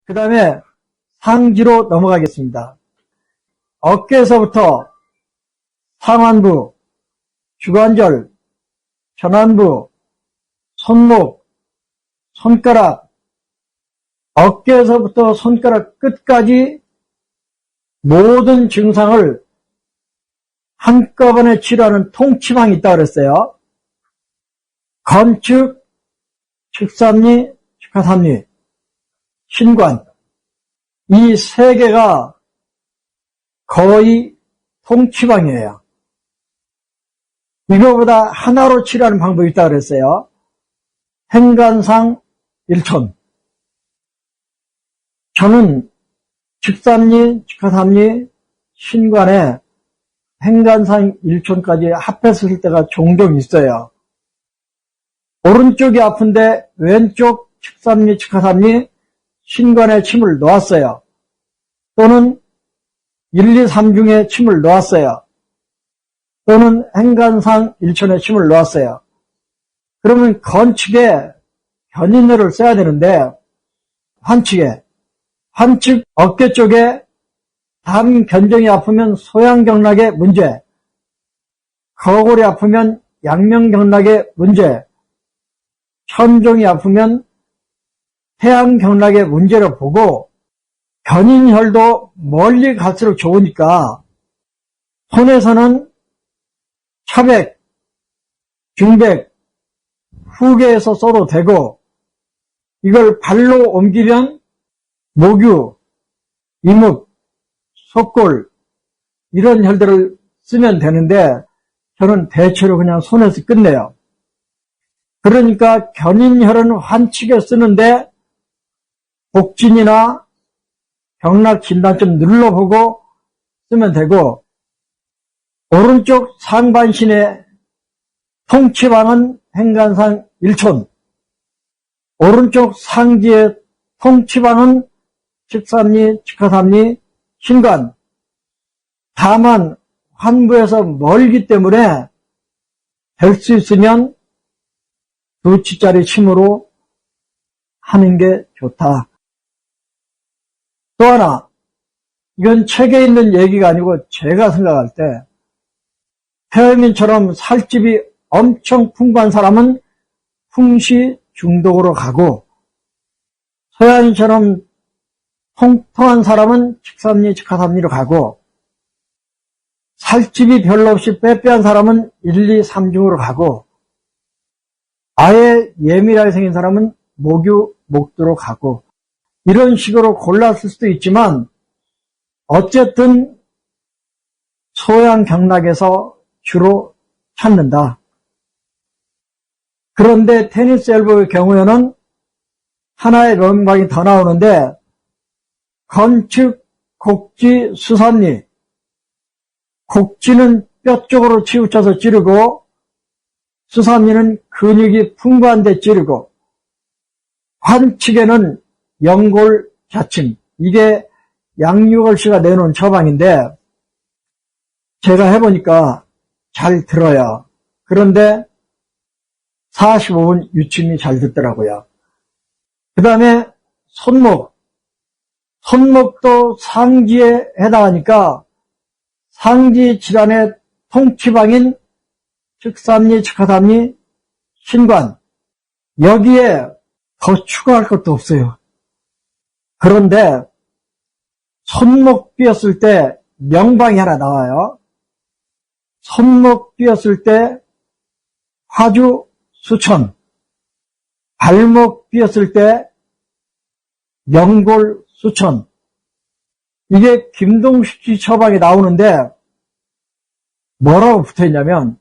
그 다음에 상지로 넘어가겠습니다. 어깨에서부터 상완부, 주관절, 전완부, 손목, 손가락, 어깨에서부터 손가락 끝까지 모든 증상을 한꺼번에 치료하는 통치방이 있다고 그랬어요. 건축, 축삼리, 축하삼리, 신관, 이 세 개가 거의 통치방이에요. 이거보다 하나로 치료하는 방법이 있다고 그랬어요. 행간상 일촌. 저는 축삼리, 축하삼리, 신관에 행간상 일촌까지 합해서 쓸 때가 종종 있어요. 오른쪽이 아픈데 왼쪽 축삼리, 축하삼리, 신관에 침을 놓았어요. 또는 1, 2, 3중에 침을 놓았어요. 또는 행간상 일촌에 침을 놓았어요. 그러면 건축에 견인혈을 써야 되는데 환측에, 환측 어깨 쪽에 담견정이 아프면 소양경락의 문제, 거골이 아프면 양명경락의 문제, 천종이 아프면 태양경락의 문제를 보고 견인혈도 멀리 갈수록 좋으니까 손에서는 차백, 중백, 후계에서 써도 되고 이걸 발로 옮기면 목유, 이묵, 속골 이런 혈들을 쓰면 되는데 저는 대체로 그냥 손에서 끝내요. 그러니까 견인혈은 환측에 쓰는데 복진이나 경락 진단점 눌러보고 쓰면 되고 오른쪽 상반신의 통치방은 행간상 일촌, 오른쪽 상지의 통치방은 축삼리, 축하삼리, 신관. 다만 환부에서 멀기 때문에 될 수 있으면 2치짜리 침으로 하는 게 좋다. 또 하나, 이건 책에 있는 얘기가 아니고 제가 생각할 때 태어민처럼 살집이 엄청 풍부한 사람은 풍시 중독으로 가고 서양인처럼 통통한 사람은 축삼리, 축하삼리로 가고 살집이 별로 없이 빼빼한 사람은 1, 2, 3중으로 가고 아예 예민하게 생긴 사람은 목유, 목두로 가고 이런 식으로 골랐을 수도 있지만 어쨌든 소양경락에서 주로 찾는다. 그런데 테니스 엘보의 경우에는 하나의 명방이 더 나오는데 건축, 곡지, 수삼리. 곡지는 뼈 쪽으로 치우쳐서 찌르고 수삼리는 근육이 풍부한 데 찌르고 환측에는 영골, 자침. 이게 양유걸 씨가 내놓은 처방인데 제가 해보니까 잘 들어요. 그런데 45분 유침이 잘 듣더라고요. 그 다음에 손목도 상지에 해당하니까 상지 질환의 통치방인 축삼리, 축하삼리, 신관. 여기에 더 추가할 것도 없어요. 그런데 손목 삐었을 때 명방이 하나 나와요. 손목 삐었을 때 화주, 수천. 발목 삐었을 때 영골, 수천. 이게 김동식 씨 처방에 나오는데 뭐라고 붙어있냐면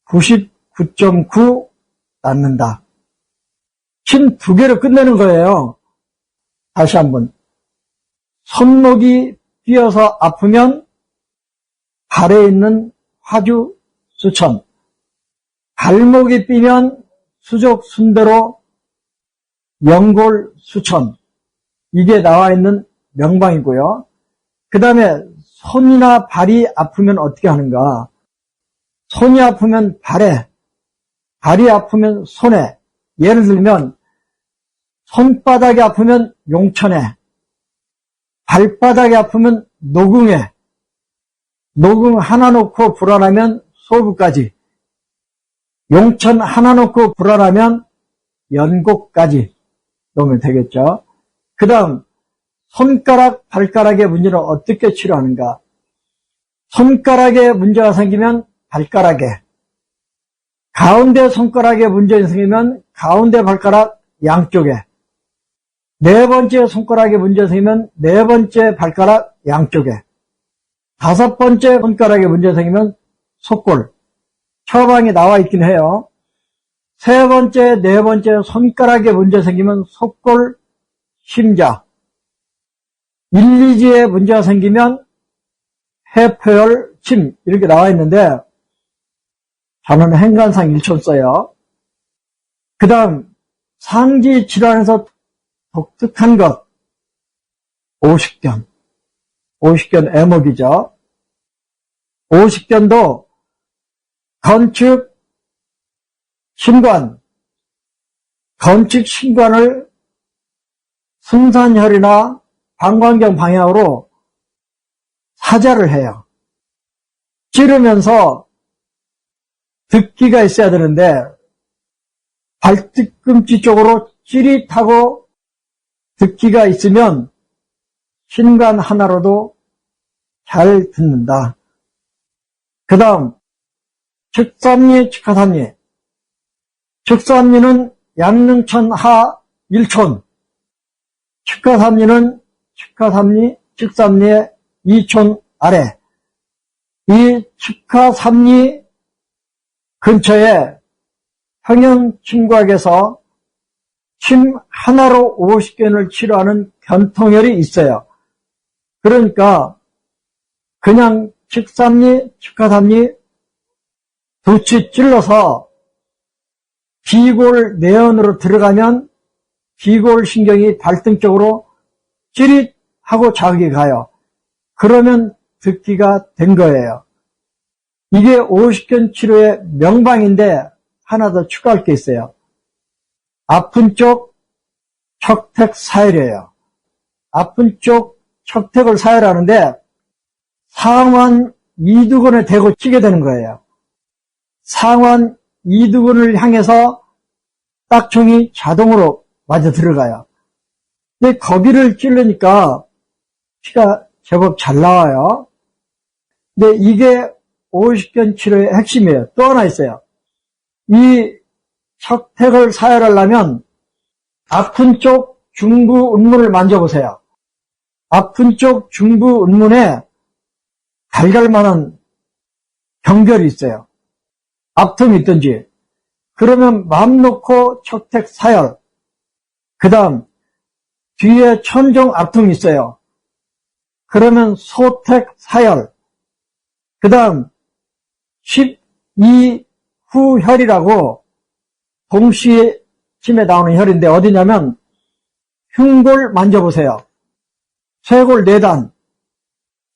99.9 낫는다. 침 2개로 끝내는 거예요. 다시 한번. 손목이 삐어서 아프면 발에 있는 화주, 수천. 발목이 삐면 수족, 순대로 영골, 수천. 이게 나와 있는 명방이고요. 그 다음에 손이나 발이 아프면 어떻게 하는가. 손이 아프면 발에, 발이 아프면 손에. 예를 들면 손바닥이 아프면 용천에, 발바닥이 아프면 노궁에, 노궁 하나 놓고 불안하면 소부까지, 용천 하나 놓고 불안하면 연곡까지 놓으면 되겠죠. 그 다음 손가락, 발가락의 문제는 어떻게 치료하는가? 손가락에 문제가 생기면 발가락에, 가운데 손가락에 문제가 생기면 가운데 발가락 양쪽에, 네 번째 손가락에 문제가 생기면 네 번째 발가락 양쪽에, 다섯 번째 손가락에 문제가 생기면 속골, 처방이 나와 있긴 해요. 세 번째, 네 번째 손가락에 문제 생기면 속골, 심자, 1, 2지에 문제가 생기면 해포열, 침 이렇게 나와 있는데 저는 행간상 1촌 써요. 그 다음 상지 질환에서 독특한 것, 오십견, 오십견 애목이죠. 오십견도 건축, 신관, 건축 신관을 승산혈이나 방광경 방향으로 사자를 해요. 찌르면서 듣기가 있어야 되는데 발뒤꿈치 쪽으로 찌릿하고 듣기가 있으면 신관 하나로도 잘 듣는다. 그 다음 측삼리, 측하삼리. 측삼리는 양릉천 하 1촌, 측하삼리는 측하삼리, 측삼리의 2촌 아래. 이 측하삼리 근처에 평형침곽에서 침 하나로 50견을 치료하는 견통혈이 있어요. 그러니까 그냥 측삼리, 측하삼리 두 치 찔러서 비골 내연으로 들어가면 비골 신경이 발등 쪽으로 찌릿하고 자극이 가요. 그러면 듣기가 된 거예요. 이게 50견 치료의 명방인데 하나 더 추가할 게 있어요. 아픈 쪽 척택 사혈이에요. 아픈 쪽 척택을 사혈하는데 상완 이두근에 대고 치게 되는 거예요. 상완 이두근을 향해서 딱총이 자동으로 맞아 들어가요. 근데 거기를 찌르니까 피가 제법 잘 나와요. 근데 이게 50견 치료의 핵심이에요. 또 하나 있어요. 이 척택을 사혈하려면 아픈 쪽 중부 운문을 만져보세요. 아픈 쪽 중부 운문에 갈갈만한 경결이 있어요. 앞틈이 있든지. 그러면 마음 놓고 척택 사혈. 그 다음 뒤에 천종 앞틈이 있어요. 그러면 소택 사혈. 그 다음 12후혈이라고 동시에 침에 나오는 혈인데 어디냐면 흉골 만져보세요. 쇄골 4단,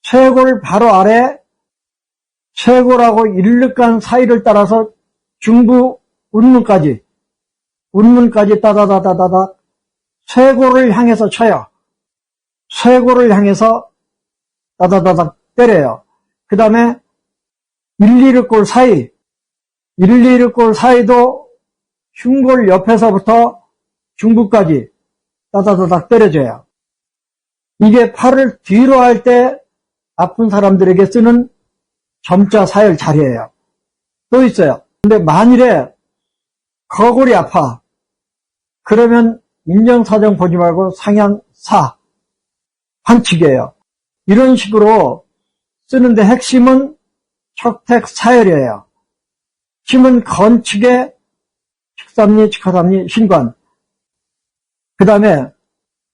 쇄골 바로 아래 쇄골하고 일륵간 사이를 따라서 중부 운문까지 따다다다다다 쇄골을 향해서 쳐요. 쇄골을 향해서 따다다닥 때려요. 그 다음에 1, 2륵골 사이, 1, 2륵골 사이도 흉골 옆에서부터 중부까지 따다다닥 때려줘요. 이게 팔을 뒤로 할 때 아픈 사람들에게 쓰는 점자 사혈 자리예요. 또 있어요. 근데 만일에 거골이 아파. 그러면 인정사정 보지 말고 상향사 한칙이에요. 이런 식으로 쓰는데 핵심은 척택 사혈이에요. 침은 건측에 측삼리, 측하삼리, 신관. 그 다음에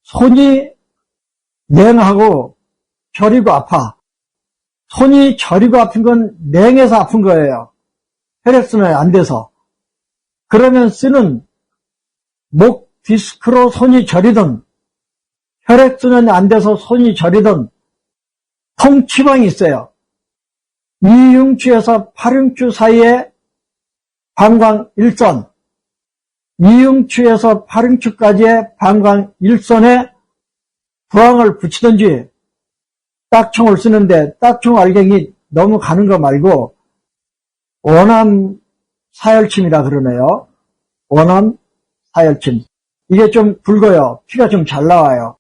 손이 냉하고 저리고 아파. 손이 저리고 아픈 건 냉해서 아픈 거예요. 혈액순환이 안 돼서. 그러면 쓰는 목 디스크로 손이 저리든 혈액순환이 안 돼서 손이 저리든 통치방이 있어요. 이흉추에서 팔흉추 사이에 방광 1선, 이응추에서 팔응추까지의 방광 일선에 부항을 붙이든지 딱총을 쓰는데 딱총 알갱이 너무 가는 거 말고 원암 사혈침이라 그러네요. 원암 사혈침. 이게 좀 굵어요. 피가 좀 잘 나와요.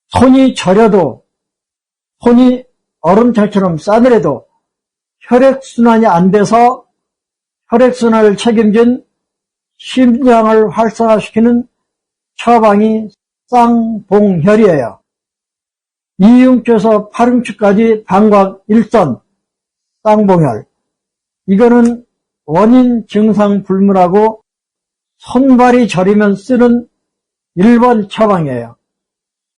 손이 저려도, 손이 얼음장처럼 싸늘해도 혈액순환이 안 돼서 혈액순환을 책임진 심장을 활성화시키는 처방이 쌍봉혈이에요. 이응추에서 팔응추까지 방광 일선, 쌍봉혈. 이거는 원인 증상 불문하고 손발이 저리면 쓰는 1번 처방이에요.